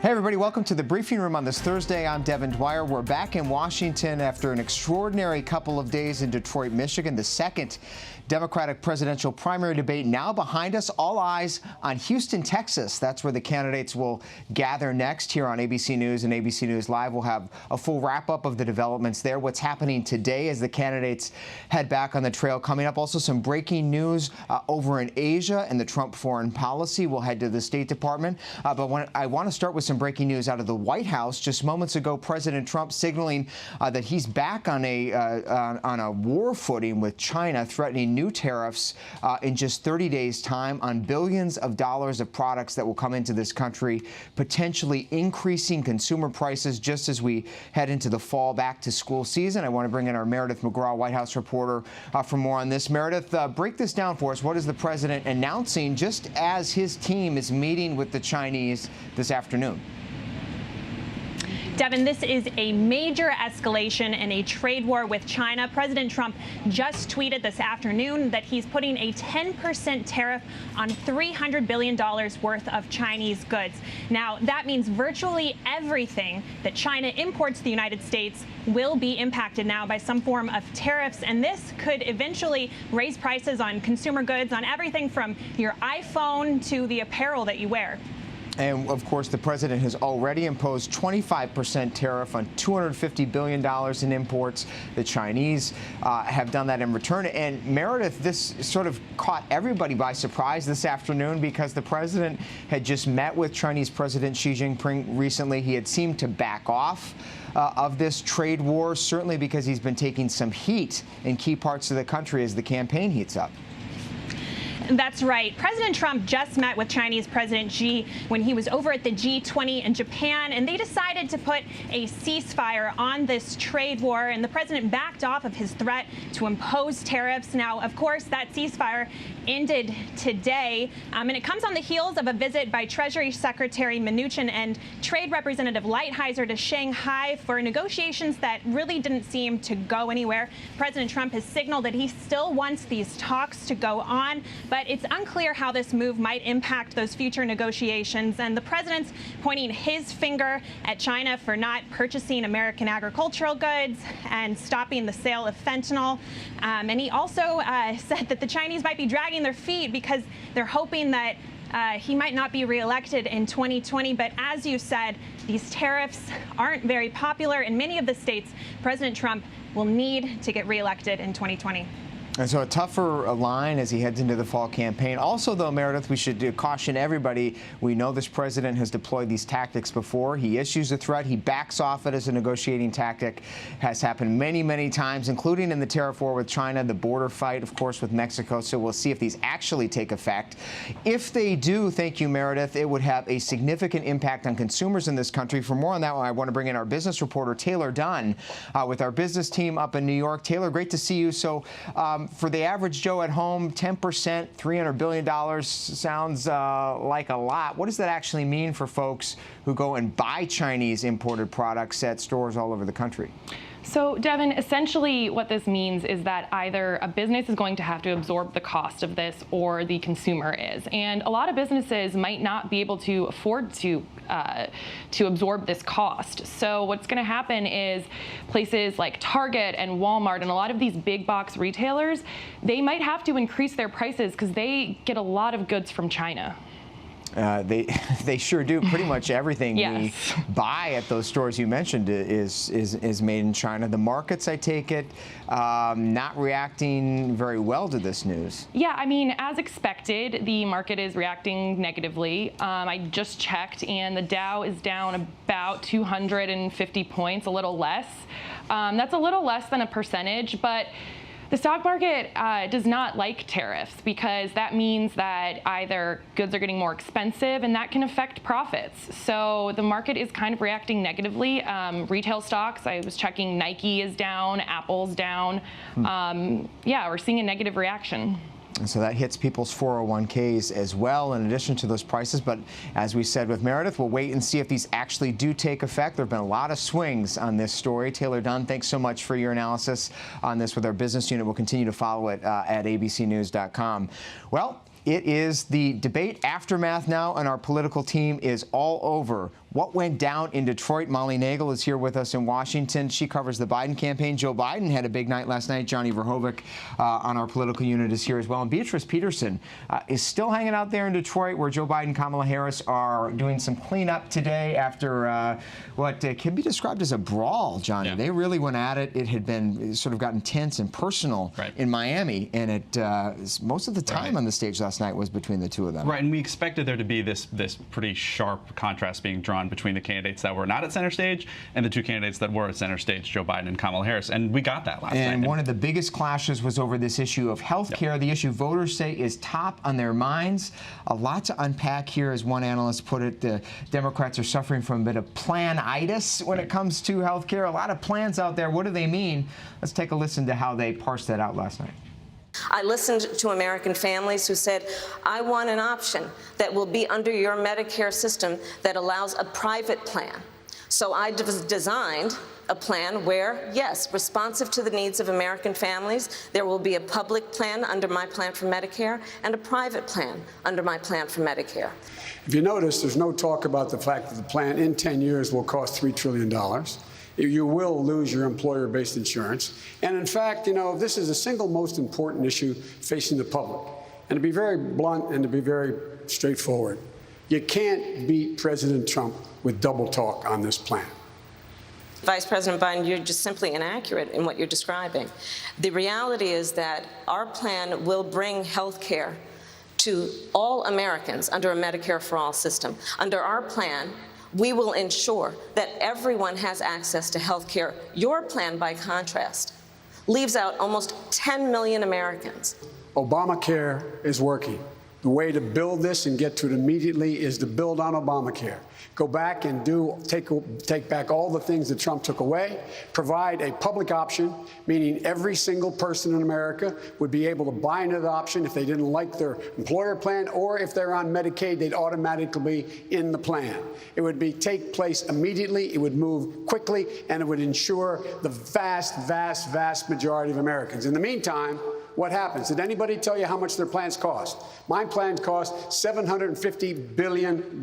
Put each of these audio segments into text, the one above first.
Hey everybody, welcome to the briefing room on this Thursday. I'm Devin Dwyer. We're back in Washington after an extraordinary couple of days in Detroit, Michigan. The second Democratic presidential primary debate now behind us. All eyes on Houston, Texas. That's where the candidates will gather next. Here on ABC News and ABC News Live, we'll have a full wrap-up of the developments there. What's happening today as the candidates head back on the trail. Coming up, also some breaking news over in Asia and the Trump foreign policy. We'll head to the State Department. But I want to start with some breaking news out of the White House. Just moments ago, President Trump signaling that he's back on a war footing with China, threatening new tariffs in just 30 days' time on billions of dollars of products that will come into this country, potentially increasing consumer prices just as we head into the fall back-to-school season. I want to bring in our Meredith McGraw, White House reporter, for more on this. Meredith, break this down for us. What is the president announcing just as his team is meeting with the Chinese this afternoon? Devin, this is a major escalation in a trade war with China. President Trump just tweeted this afternoon that he's putting a 10% tariff on $300 billion worth of Chinese goods. Now, that means virtually everything that China imports to the United States will be impacted now by some form of tariffs. And this could eventually raise prices on consumer goods, on everything from your iPhone to the apparel that you wear. And, of course, the president has already imposed 25% tariff on $250 billion in imports. The Chinese have done that in return. And, Meredith, this sort of caught everybody by surprise this afternoon because the president had just met with Chinese President Xi Jinping recently. He had seemed to back off of this trade war, certainly because he's been taking some heat in key parts of the country as the campaign heats up. That's right. President Trump just met with Chinese President Xi when he was over at the G20 in Japan, and they decided to put a ceasefire on this trade war, and the president backed off of his threat to impose tariffs. Now, of course, that ceasefire ended today, and it comes on the heels of a visit by Treasury Secretary Mnuchin and Trade Representative Lighthizer to Shanghai for negotiations that really didn't seem to go anywhere. President Trump has signaled that he still wants these talks to go on, but it's unclear how this move might impact those future negotiations. And the president's pointing his finger at China for not purchasing American agricultural goods and stopping the sale of fentanyl. And he also said that the Chinese might be dragging their feet because they're hoping that he might not be reelected in 2020. But as you said, these tariffs aren't very popular in many of the states. President Trump will need to get reelected in 2020. And so a tougher line as he heads into the fall campaign. Also, though, Meredith, we should caution everybody. We know this president has deployed these tactics before. He issues a threat. He backs off it as a negotiating tactic. Has happened many, many times, including in the tariff war with China, the border fight, of course, with Mexico. So we'll see if these actually take effect. If they do, thank you, Meredith, it would have a significant impact on consumers in this country. For more on that one, I want to bring in our business reporter, Taylor Dunn, with our business team up in New York. Taylor, great to see you. So for the average Joe at home, 10%, $300 billion sounds like a lot. What does that actually mean for folks who go and buy Chinese imported products at stores all over the country? So, Devin, essentially what this means is that either a business is going to have to absorb the cost of this or the consumer is. And a lot of businesses might not be able to afford to absorb this cost. So what's going to happen is places like Target and Walmart and a lot of these big box retailers, they might have to increase their prices because they get a lot of goods from China. They sure do. Pretty much everything we buy at those stores you mentioned is made in China. The markets, I take it, not reacting very well to this news. Yeah, I mean, as expected, the market is reacting negatively. I just checked, and the Dow is down about 250 points, a little less. That's a little less than a percentage, but the stock market does not like tariffs because that means that either goods are getting more expensive and that can affect profits. So the market is kind of reacting negatively. Retail stocks, I was checking, Nike is down, Apple's down. Yeah, we're seeing a negative reaction. And so that hits people's 401ks as well, in addition to those prices. But as we said with Meredith, we'll wait and see if these actually do take effect. There have been a lot of swings on this story. Taylor Dunn, thanks so much for your analysis on this with our business unit. We'll continue to follow it at abcnews.com. Well, It is the debate aftermath now, and our political team is all over what went down in Detroit. Molly Nagel is here with us in Washington. She covers the Biden campaign. Joe Biden had a big night last night. Johnny Verhoeven on our political unit is here as well. And Beatrice Peterson is still hanging out there in Detroit, where Joe Biden and Kamala Harris are doing some cleanup today after what can be described as a brawl, Johnny. Yeah. They really went at it. It had been sort of gotten tense and personal in Miami, and it most of the time on the stage last night was between the two of them. Right, and we expected there to be this pretty sharp contrast being drawn between the candidates that were not at center stage and the two candidates that were at center stage, Joe Biden and Kamala Harris, and we got that last night. And one of the biggest clashes was over this issue of health care, the issue voters say is top on their minds. A lot to unpack here, as one analyst put it. The Democrats are suffering from a bit of planitis when it comes to health care. A lot of plans out there. What do they mean? Let's take a listen to how they parsed that out last night. I listened to American families who said, I want an option that will be under your Medicare system that allows a private plan. So I designed a plan where, yes, responsive to the needs of American families, there will be a public plan under my plan for Medicare and a private plan under my plan for Medicare. If you notice, there's no talk about the fact that the plan in 10 years will cost $3 trillion. You will lose your employer-based insurance. And in fact, you know, this is the single most important issue facing the public. And to be very blunt and to be very straightforward, you can't beat President Trump with double talk on this plan. Vice President Biden, you're just simply inaccurate in what you're describing. The reality is that our plan will bring health care to all Americans under a Medicare for All system. Under our plan, we will ensure that everyone has access to health care. Your plan, by contrast, leaves out almost 10 million Americans. Obamacare is working. The way to build this and get to it immediately is to build on Obamacare. Go back and take back all the things that Trump took away, provide a public option, meaning every single person in America would be able to buy into the option if they didn't like their employer plan, or if they're on Medicaid, they'd automatically be in the plan. It would take place immediately, it would move quickly, and it would ensure the vast majority of Americans. In the meantime, what happens? Did anybody tell you how much their plans cost? My plan cost $750 billion.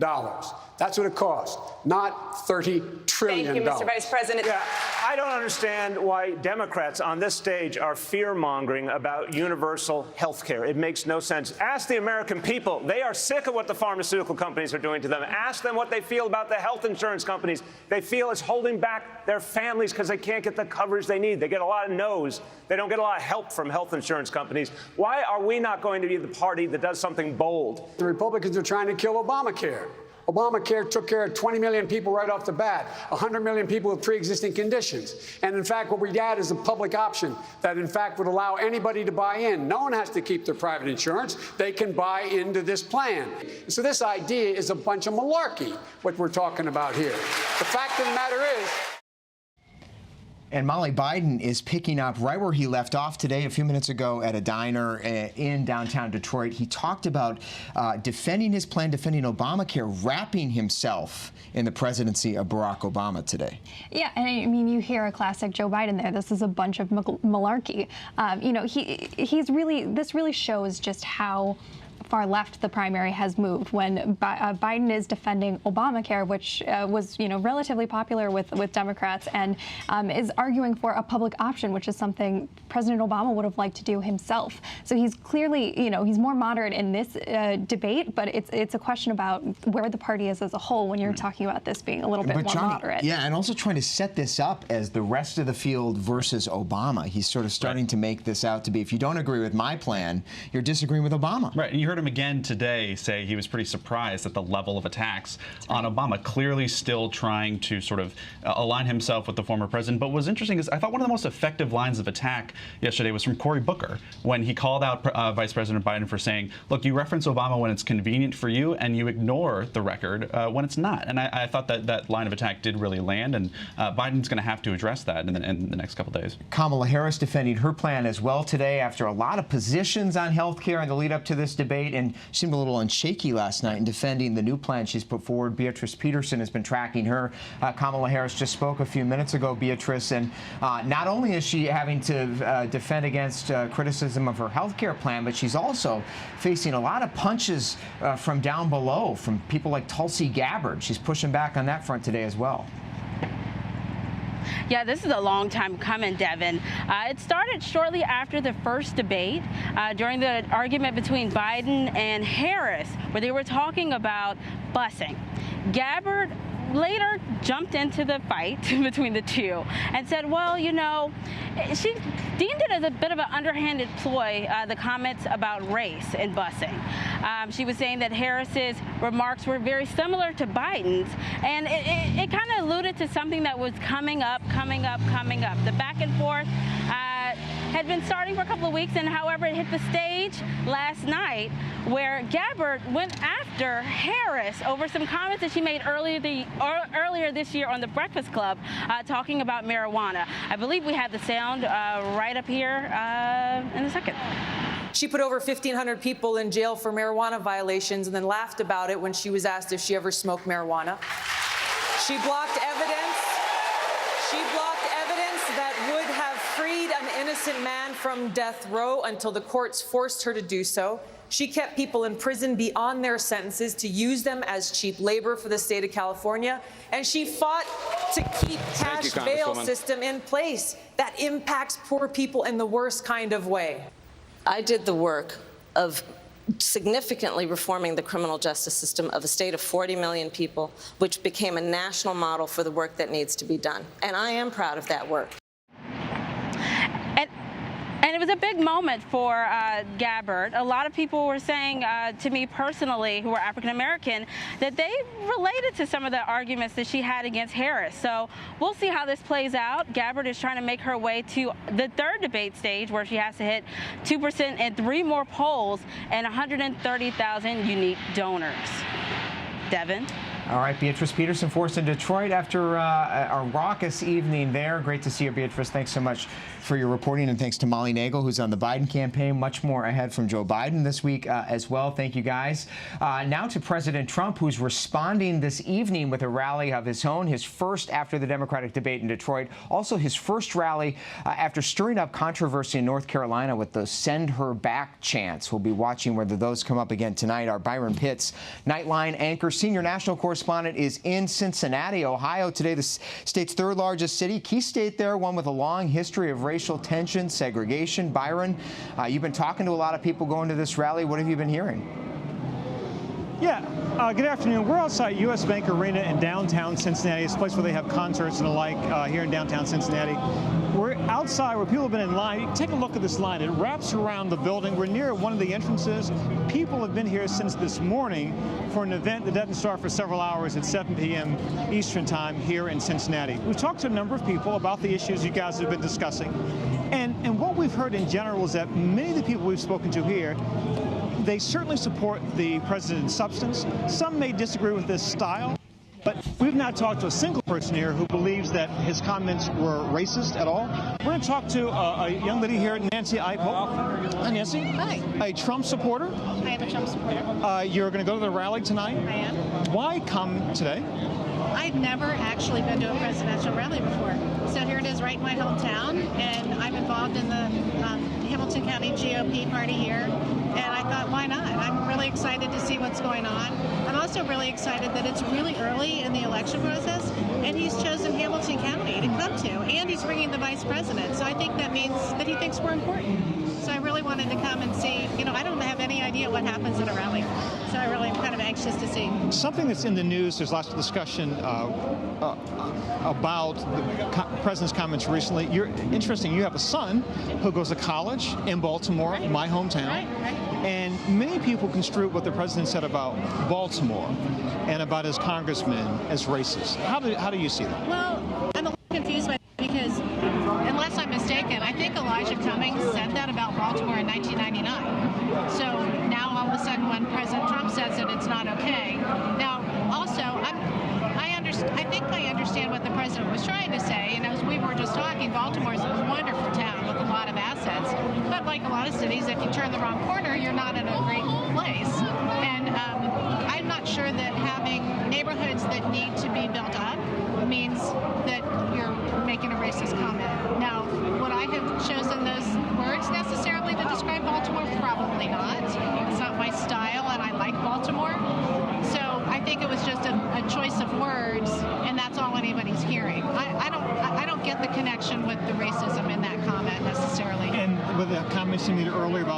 That's what it costs, not $30 trillion. Thank you, Mr. Vice President. Yeah, I don't understand why Democrats on this stage are fear-mongering about universal health care. It makes no sense. Ask the American people. They are sick of what the pharmaceutical companies are doing to them. Ask them what they feel about the health insurance companies. They feel it's holding back their families because they can't get the coverage they need. They get a lot of no's. They don't get a lot of help from health insurance companies. Why are we not going to be the party that does something bold? The Republicans are trying to kill Obamacare. Obamacare took care of 20 million people right off the bat, 100 million people with pre-existing conditions. And in fact, what we had is a public option that in fact would allow anybody to buy in. No one has to keep their private insurance. They can buy into this plan. So this idea is a bunch of malarkey, what we're talking about here. The fact of the matter is, and Molly, Biden is picking up right where he left off today, a few minutes ago, at a diner in downtown Detroit. He talked about defending his plan, defending Obamacare, wrapping himself in the presidency of Barack Obama today. Yeah, and I mean, you hear a classic Joe Biden there. This is a bunch of malarkey. You know, this really shows just how far left the primary has moved when Biden is defending Obamacare, which was, you know, relatively popular with Democrats, and is arguing for a public option, which is something President Obama would have liked to do himself. So he's clearly, you know, he's more moderate in this debate, but it's a question about where the party is as a whole when you're talking about this being a little bit more moderate. Yeah, and also trying to set this up as the rest of the field versus Obama. He's sort of starting to make this out to be, if you don't agree with my plan, you're disagreeing with Obama. Right, and you heard him again today say he was pretty surprised at the level of attacks on Obama, clearly still trying to sort of align himself with the former president. But what's interesting is I thought one of the most effective lines of attack yesterday was from Cory Booker, when he called out Vice President Biden for saying, look, you reference Obama when it's convenient for you, and you ignore the record when it's not. And I thought that line of attack did really land, and Biden's going to have to address that in the next couple days. Kamala Harris defending her plan as well today after a lot of positions on health care in the lead up to this debate. debate and seemed a little unshaky last night in defending the new plan she's put forward. Beatrice Peterson has been tracking her. Kamala Harris just spoke a few minutes ago, Beatrice, and not only is she having to defend against criticism of her health care plan, but she's also facing a lot of punches from down below, from people like Tulsi Gabbard. She's pushing back on that front today as well. Yeah, this is a long time coming, Devin. It started shortly after the first debate, during the argument between Biden and Harris, where they were talking about busing. Gabbard later jumped into the fight between the two and said, well, you know, she deemed it as a bit of an underhanded ploy, the comments about race in busing. She was saying that Harris's remarks were very similar to Biden's, and it kind of alluded to something that was coming up. The back and forth had been starting for a couple of weeks, and however, it hit the stage last night where Gabbard went after Harris over some comments that she made earlier this year on the Breakfast Club, talking about marijuana. I believe we have the sound right up here in a second. She put over 1,500 people in jail for marijuana violations and then laughed about it when she was asked if she ever smoked marijuana. She blocked evidence. That would have freed an innocent man from death row until the courts forced her to do so. She kept people in prison beyond their sentences to use them as cheap labor for the state of California. And she fought to keep cash bail system in place that impacts poor people in the worst kind of way. I did the work of significantly reforming the criminal justice system of a state of 40 million people, which became a national model for the work that needs to be done. And I am proud of that work. And it was a big moment for Gabbard. A lot of people were saying to me personally, who are African American, that they related to some of the arguments that she had against Harris. So we'll see how this plays out. Gabbard is trying to make her way to the third debate stage, where she has to hit 2% in 3 more polls and 130,000 unique donors. Devin? All right, Beatrice Peterson forced in Detroit after a raucous evening there. Great to see you, Beatrice. Thanks so much for your reporting, and thanks to Molly Nagel, who's on the Biden campaign. Much more ahead from Joe Biden this week as well. Thank you, guys. Now to President Trump, who's responding this evening with a rally of his own, his first after the Democratic debate in Detroit. Also his first rally after stirring up controversy in North Carolina with the "Send Her Back" chants. We'll be watching whether those come up again tonight. Our Byron Pitts, Nightline anchor, senior national correspondent, is in Cincinnati, Ohio today, the state's third largest city. Key state there, one with a long history of racial tension, segregation. Byron, you've been talking to a lot of people going to this rally. What have you been hearing? Yeah, good afternoon. We're outside U.S. Bank Arena in downtown Cincinnati. It's a place where they have concerts and the like here in downtown Cincinnati. We're outside where people have been in line. Take a look at this line. It wraps around the building. We're near one of the entrances. People have been here since this morning for an event that doesn't start for several hours at 7 p.m. Eastern time here in Cincinnati. We've talked to a number of people about the issues you guys have been discussing. And what we've heard in general is that many of the people we've spoken to here, they certainly support the president's substance. Some may disagree with his style, but we've not talked to a single person here who believes that his comments were racist at all. We're going to talk to a young lady here, Nancy Ipoh. Hi, Nancy. Hi. A Trump supporter. I am a Trump supporter. You're going to go to the rally tonight? I am. Why come today? I'd never actually been to a presidential rally before. So here it is right in my hometown, and I'm involved in the Hamilton County GOP party here. And I thought, why not? I'm really excited to see what's going on. I'm also really excited that it's really early in the election process, and he's chosen Hamilton County to come to, and he's bringing the vice president. So I think that means that he thinks we're important. So I really wanted to come and see. You know, I don't have any idea what happens at a rally, so I really am kind of anxious to see. Something that's in the news, there's lots of discussion about the president's comments recently. Interesting, you have a son who goes to college in Baltimore, right. My hometown. Right. And many people construe what the president said about Baltimore and about his congressmen as racist. How do you see that? Well, I'm a little confused by that because, unless I'm mistaken, I think Elijah Cummings said that about Baltimore in 1999. So now all of a sudden when President Trump says it, it's not okay. Now, also, I think I understand what the president was trying to say, and as we were just talking, Baltimore's a wonderful town with a lot of assets, but like a lot of cities, if you turn the wrong corner, you're not in a great place.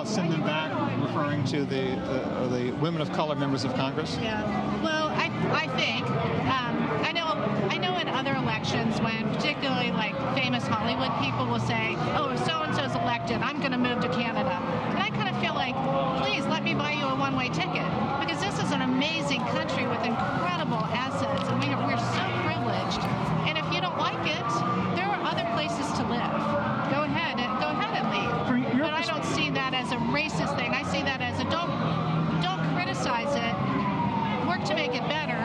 about send them back, referring to the women of color members of Congress? Yeah. Well, I think I know in other elections when particularly like famous Hollywood people will say, oh, if so-and-so's elected, I'm going to move to Canada. And I kind of feel like, please let me buy you a one-way ticket, because this is an amazing country with incredible assets, and we're so privileged. And if you don't like it, there are other places to live. Go ahead and leave. But I don't see that as a racist thing. I see that as a don't criticize it, work to make it better,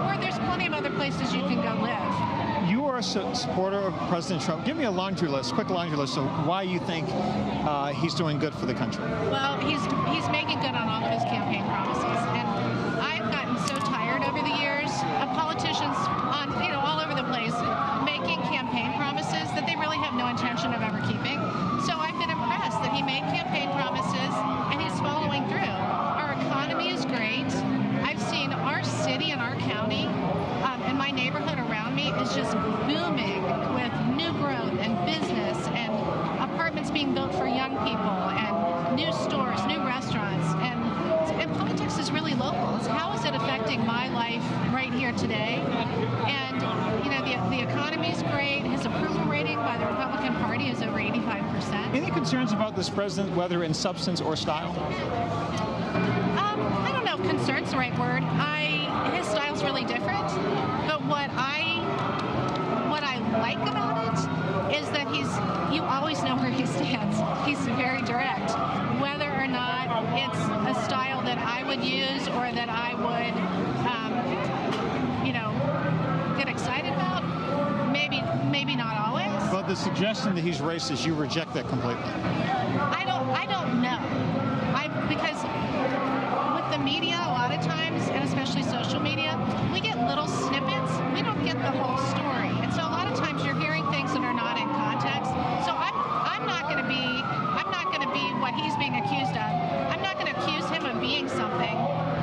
or there's plenty of other places you can go live. You are a supporter of President Trump. Give me a quick laundry list of why you think he's doing good for the country. Well, he's making good on all of his campaign promises, and I've gotten so tired over the years of politicians on all over the place making campaign promises that they really have no intention of ever keeping. So I've been impressed that he made campaign promises and he's following through. Our economy is great. I've seen our city and our county and my neighborhood around me is just booming with new growth and business and apartments being built for young people and new stores, new restaurants. And politics is really local. It's how is it affecting my life right here today? And the economy's great. His approval rating by the Republican Party is over 85%. Any concerns about this president, whether in substance or style? I don't know if concern's the right word. His style's really different, but what I like about it is that you always know where he stands. He's very direct. Whether or not it's a style that I would use or that I would, get excited about, maybe not always. But the suggestion that he's racist, you reject that completely. I don't know. Because with the media, a lot of times, and especially social media, we get little snippets. We don't get the whole story. And so a lot of times you're hearing things that are not in context. So I'm not going to be what he's being accused of. I'm not going to accuse him of being something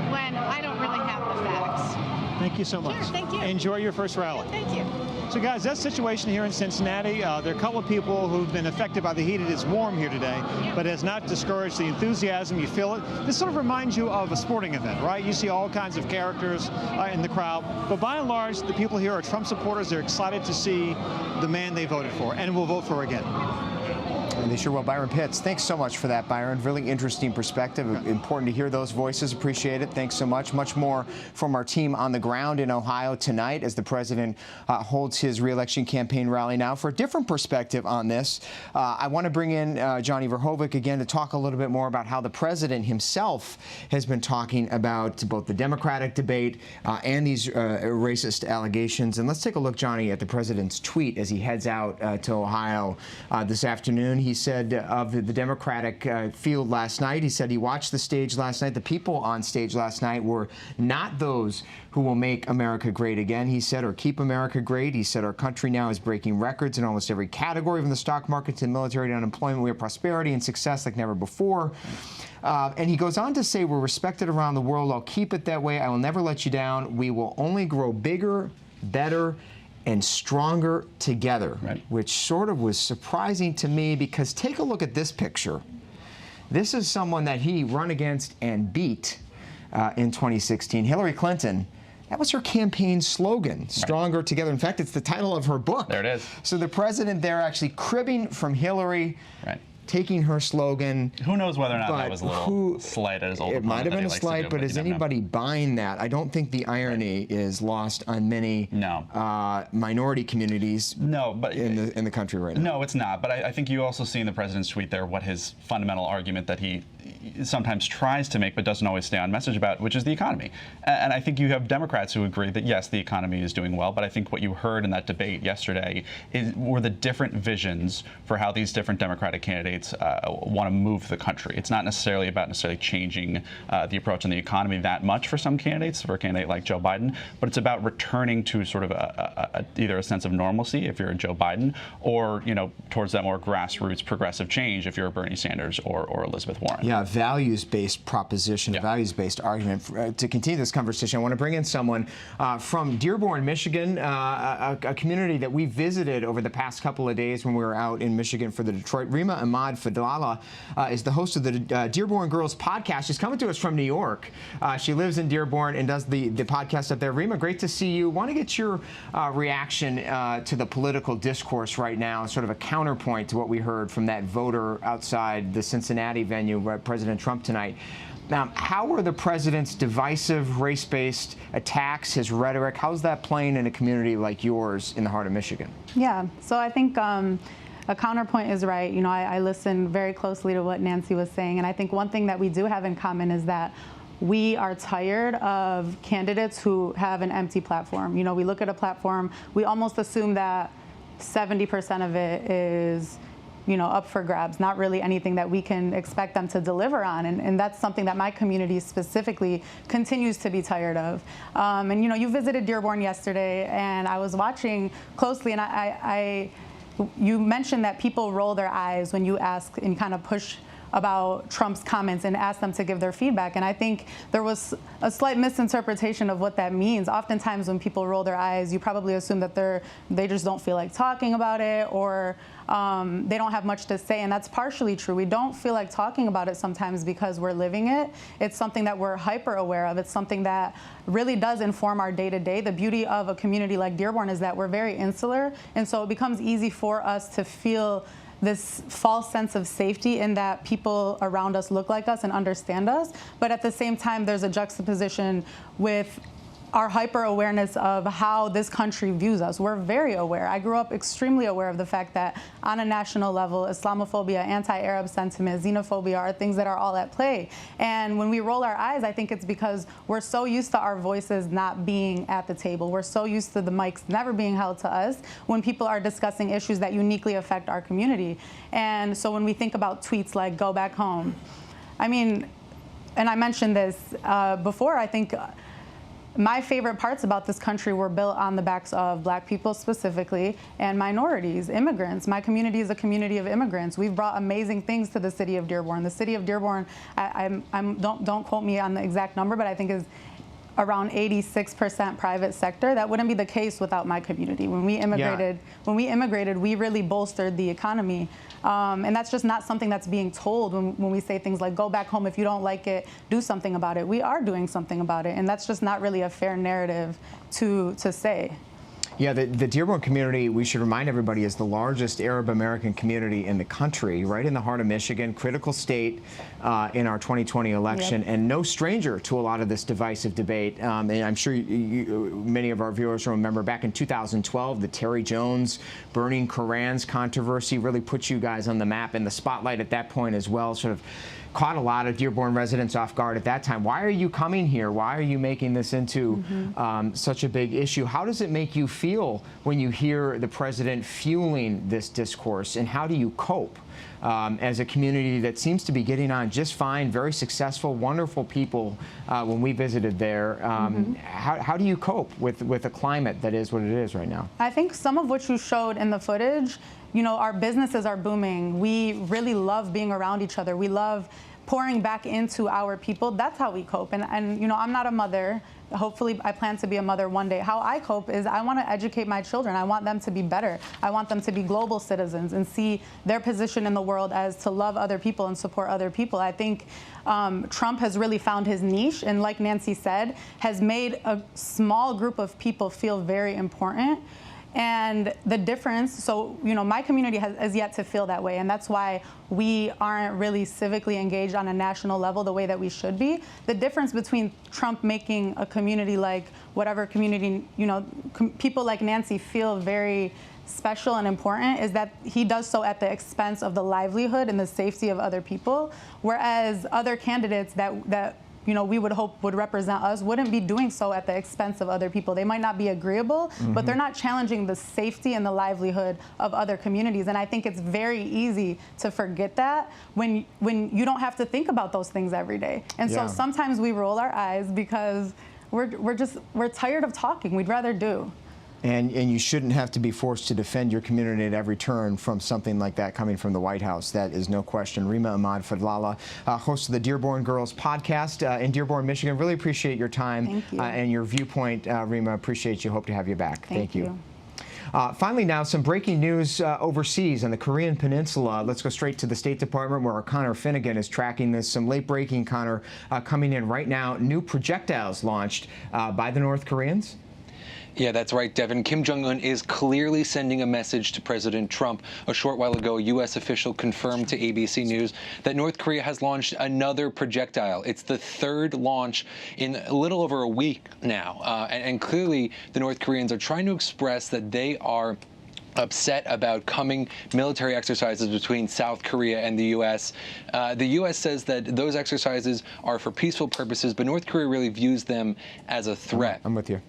when I don't really have the facts. Thank you so much. Sure, thank you. Enjoy your first rally. Thank you. So guys, that situation here in Cincinnati, there are a couple of people who've been affected by the heat. It is warm here today, but it has not discouraged the enthusiasm. You feel it. This sort of reminds you of a sporting event, right? You see all kinds of characters in the crowd, but by and large, the people here are Trump supporters. They're excited to see the man they voted for and will vote for again. And they sure will. Byron Pitts, thanks so much for that, Byron. Really interesting perspective. Important to hear those voices. Appreciate it. Thanks so much. Much more from our team on the ground in Ohio tonight as the president holds his re-election campaign rally. Now, for a different perspective on this, I want to bring in Johnny Verhoeven again to talk a little bit more about how the president himself has been talking about both the Democratic debate and these racist allegations. And let's take a look, Johnny, at the president's tweet as he heads out to Ohio this afternoon. He said of the Democratic field last night, he said he watched the stage last night. The people on stage last night were not those who will make America great again, he said, or keep America great. He said our country now is breaking records in almost every category, from the stock market to the military to unemployment. We have prosperity and success like never before. And he goes on to say we're respected around the world. I'll keep it that way. I will never let you down. We will only grow bigger, better, and stronger together, right. Which sort of was surprising to me, because take a look at this picture. This is someone that he run against and beat in 2016, Hillary Clinton. That was her campaign slogan, Stronger Together. In fact, it's the title of her book. There it is. So the president there actually cribbing from Hillary. Right. Taking her slogan. Who knows whether or not that was a little slight at his old opponent? It might have been a slight, but is anybody buying that? I don't think the irony is lost on many minority communities in the country right now. No, it's not. But I think you also see in the president's tweet there what his fundamental argument that he sometimes tries to make but doesn't always stay on message about, which is the economy. And I think you have Democrats who agree that, yes, the economy is doing well, but I think what you heard in that debate yesterday were the different visions for how these different Democratic candidates want to move the country. It's not necessarily about changing the approach on the economy that much for some candidates, for a candidate like Joe Biden, but it's about returning to sort of either a sense of normalcy if you're a Joe Biden, or towards that more grassroots progressive change if you're a Bernie Sanders or Elizabeth Warren. Yeah, values-based proposition, a values-based argument. To continue this conversation, I want to bring in someone from Dearborn, Michigan, a community that we visited over the past couple of days when we were out in Michigan for the Detroit. Rima Ahmad Fadlallah is the host of the Dearborn Girls podcast. She's coming to us from New York. She lives in Dearborn and does the podcast up there. Rima, great to see you. Want to get your reaction to the political discourse right now, sort of a counterpoint to what we heard from that voter outside the Cincinnati venue where President Trump tonight. How are the president's divisive, race-based attacks, his rhetoric, how's that playing in a community like yours in the heart of Michigan? Yeah, so I think a counterpoint is right. You know, I listened very closely to what Nancy was saying, and I think one thing that we do have in common is that we are tired of candidates who have an empty platform. You know, we look at a platform, we almost assume that 70% of it is, you know, up for grabs, not really anything that we can expect them to deliver on. And that's something that my community specifically continues to be tired of. And, you know, you visited Dearborn yesterday, and I was watching closely, and you mentioned that people roll their eyes when you ask and kind of push about Trump's comments and ask them to give their feedback. And I think there was a slight misinterpretation of what that means. Oftentimes when people roll their eyes, you probably assume that they just don't feel like talking about it, or they don't have much to say, and that's partially true. We don't feel like talking about it sometimes because we're living it. It's something that we're hyper aware of. It's something that really does inform our day-to-day. The beauty of a community like Dearborn is that we're very insular, and so it becomes easy for us to feel this false sense of safety in that people around us look like us and understand us. But at the same time, there's a juxtaposition with our hyper awareness of how this country views us. We're very aware. I grew up extremely aware of the fact that on a national level, Islamophobia, anti-Arab sentiment, xenophobia are things that are all at play. And when we roll our eyes, I think it's because we're so used to our voices not being at the table. We're so used to the mics never being held to us when people are discussing issues that uniquely affect our community. And so when we think about tweets like "Go back home," I mean, and I mentioned this before, I think my favorite parts about this country were built on the backs of Black people specifically and minorities, immigrants. My community is a community of immigrants. We've brought amazing things to the city of Dearborn. The city of Dearborn, don't quote me on the exact number, but I think is around 86% private sector. That wouldn't be the case without my community. When we immigrated, we really bolstered the economy. And that's just not something that's being told when we say things like, "Go back home. If you don't like it, do something about it." We are doing something about it, and that's just not really a fair narrative to say. Yeah, the Dearborn community, we should remind everybody, is the largest Arab American community in the country, right in the heart of Michigan, critical state in our 2020 election, and no stranger to a lot of this divisive debate. And I'm sure many of our viewers remember back in 2012, the Terry Jones burning Korans controversy really put you guys on the map in the spotlight at that point as well, sort of caught a lot of Dearborn residents off guard at that time. Why are you coming here? Why are you making this into such a big issue? How does it make you feel when you hear the president fueling this discourse, and how do you cope as a community that seems to be getting on just fine, very successful, wonderful people when we visited there? How do you cope with a climate that is what it is right now? I think some of what you showed in the footage, you know, our businesses are booming. We really love being around each other. We love pouring back into our people. That's how we cope. And you know, I'm not a mother. Hopefully, I plan to be a mother one day. How I cope is I want to educate my children. I want them to be better. I want them to be global citizens and see their position in the world as to love other people and support other people. I think Trump has really found his niche, and like Nancy said, has made a small group of people feel very important. And the difference, so, you know, my community has yet to feel that way, and that's why we aren't really civically engaged on a national level the way that we should be. The difference between Trump making a community like whatever community, you know, people like Nancy feel very special and important is that he does so at the expense of the livelihood and the safety of other people, whereas other candidates that you know, we would hope would represent us wouldn't be doing so at the expense of other people. They might not be agreeable, but they're not challenging the safety and the livelihood of other communities. And I think it's very easy to forget that when you don't have to think about those things every day. And so sometimes we roll our eyes because we're tired of talking. We'd rather do. And you shouldn't have to be forced to defend your community at every turn from something like that coming from the White House. That is no question. Rima Ahmad Fadlallah, host of the Dearborn Girls podcast in Dearborn, Michigan. Really appreciate your time and your viewpoint, Rima. Appreciate you. Hope to have you back. Thank you. Finally now, some breaking news overseas on the Korean Peninsula. Let's go straight to the State Department where our Connor Finnegan is tracking this. Some late breaking, Connor, coming in right now. New projectiles launched by the North Koreans. Yeah, that's right, Devin. Kim Jong-un is clearly sending a message to President Trump. A short while ago, a U.S. official confirmed to ABC News that North Korea has launched another projectile. It's the third launch in a little over a week now. And clearly, the North Koreans are trying to express that they are upset about coming military exercises between South Korea and the U.S. The U.S. says that those exercises are for peaceful purposes, but North Korea really views them as a threat. I'm with you.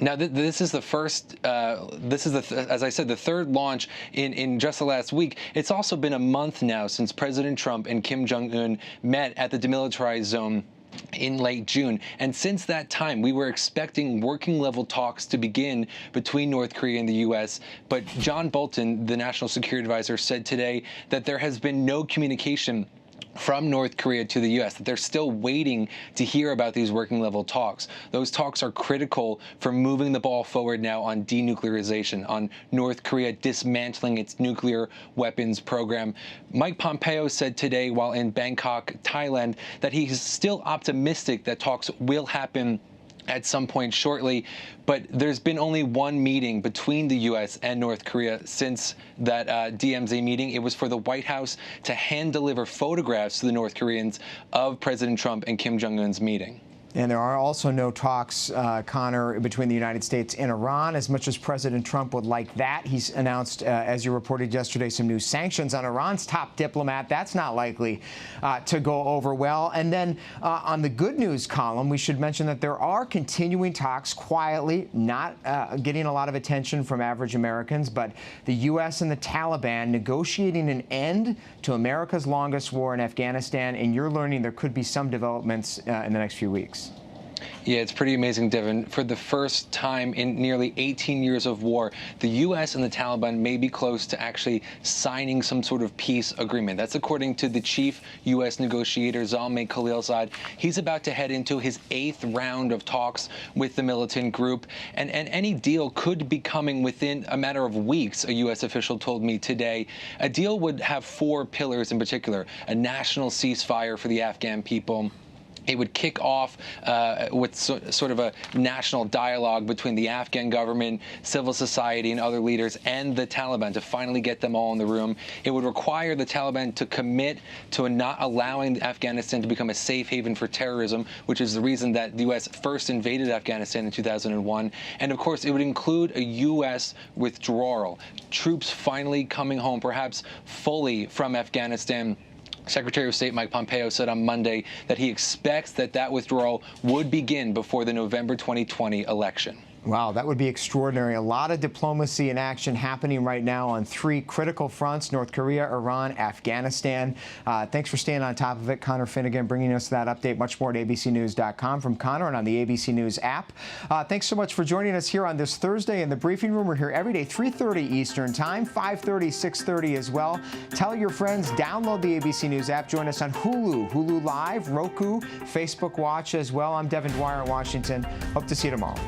Now, this is the first, as I said, the third launch in just the last week. It's also been a month now since President Trump and Kim Jong-un met at the demilitarized zone in late June. And since that time, we were expecting working-level talks to begin between North Korea and the U.S. But John Bolton, the National Security Advisor, said today that there has been no communication from North Korea to the U.S., that they're still waiting to hear about these working-level talks. Those talks are critical for moving the ball forward now on denuclearization, on North Korea dismantling its nuclear weapons program. Mike Pompeo said today, while in Bangkok, Thailand, that he's still optimistic that talks will happen at some point shortly, but there's been only one meeting between the U.S. and North Korea since that DMZ meeting. It was for the White House to hand-deliver photographs to the North Koreans of President Trump and Kim Jong-un's meeting. And there are also no talks, Connor, between the United States and Iran. As much as President Trump would like that, he's announced, as you reported yesterday, some new sanctions on Iran's top diplomat. That's not likely to go over well. And then on the good news column, we should mention that there are continuing talks quietly, not getting a lot of attention from average Americans, but the U.S. and the Taliban negotiating an end to America's longest war in Afghanistan. And you're learning there could be some developments in the next few weeks. Yeah, it's pretty amazing, Devin. For the first time in nearly 18 years of war, the U.S. and the Taliban may be close to actually signing some sort of peace agreement. That's according to the chief U.S. negotiator, Zalmay Khalilzad. He's about to head into his 8th round of talks with the militant group, and any deal could be coming within a matter of weeks, a U.S. official told me today. A deal would have 4 pillars in particular: a national ceasefire for the Afghan people. It would kick off with sort of a national dialogue between the Afghan government, civil society, and other leaders, and the Taliban to finally get them all in the room. It would require the Taliban to commit to not allowing Afghanistan to become a safe haven for terrorism, which is the reason that the U.S. first invaded Afghanistan in 2001. And, of course, it would include a U.S. withdrawal, troops finally coming home, perhaps fully from Afghanistan. Secretary of State Mike Pompeo said on Monday that he expects that withdrawal would begin before the November 2020 election. Wow, that would be extraordinary. A lot of diplomacy and action happening right now on 3 critical fronts: North Korea, Iran, Afghanistan. Thanks for staying on top of it. Connor Finnegan bringing us that update. Much more at abcnews.com from Connor and on the ABC News app. Thanks so much for joining us here on this Thursday in the briefing room. We're here every day, 3:30 Eastern Time, 5:30, 6:30 as well. Tell your friends, download the ABC News app. Join us on Hulu Live, Roku, Facebook Watch as well. I'm Devin Dwyer in Washington. Hope to see you tomorrow.